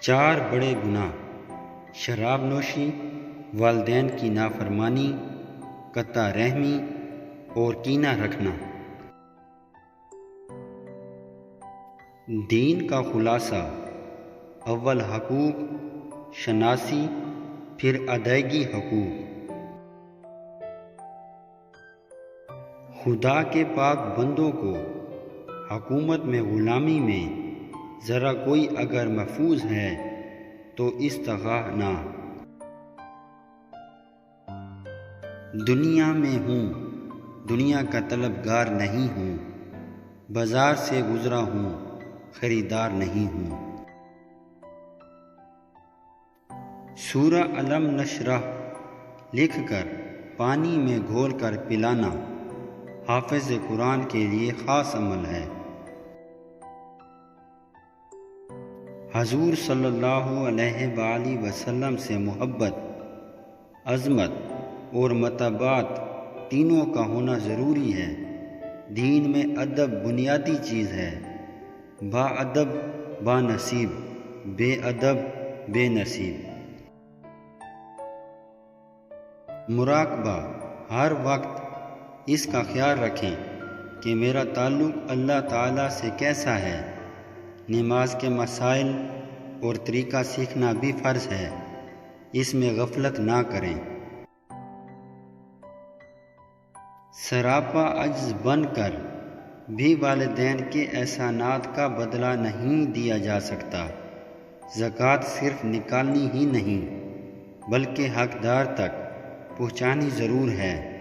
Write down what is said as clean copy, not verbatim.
4 بڑے گناہ: شراب نوشی، والدین کی نافرمانی، قطع رحمی اور کینہ رکھنا۔ دین کا خلاصہ: اول حقوق شناسی، پھر ادائیگی حقوق۔ خدا کے پاک بندوں کو حکومت میں غلامی میں ذرا کوئی اگر محفوظ ہے تو استغاثہ نہ۔ دنیا میں ہوں، دنیا کا طلبگار نہیں ہوں، بازار سے گزرا ہوں، خریدار نہیں ہوں۔ سورہ الم نشرح لکھ کر پانی میں گھول کر پلانا حافظ قرآن کے لیے خاص عمل ہے۔ حضور صلی اللہ علیہ وآلہ وسلم سے محبت، عظمت اور متابعت تینوں کا ہونا ضروری ہے۔ دین میں ادب بنیادی چیز ہے۔ با ادب با نصیب، بے ادب بے نصیب۔ مراقبہ: ہر وقت اس کا خیال رکھیں کہ میرا تعلق اللہ تعالیٰ سے کیسا ہے۔ نماز کے مسائل اور طریقہ سیکھنا بھی فرض ہے، اس میں غفلت نہ کریں۔ سراپا عجز بن کر بھی والدین کے احسانات کا بدلہ نہیں دیا جا سکتا۔ زکوٰۃ صرف نکالنی ہی نہیں بلکہ حقدار تک پہنچانی ضرور ہے۔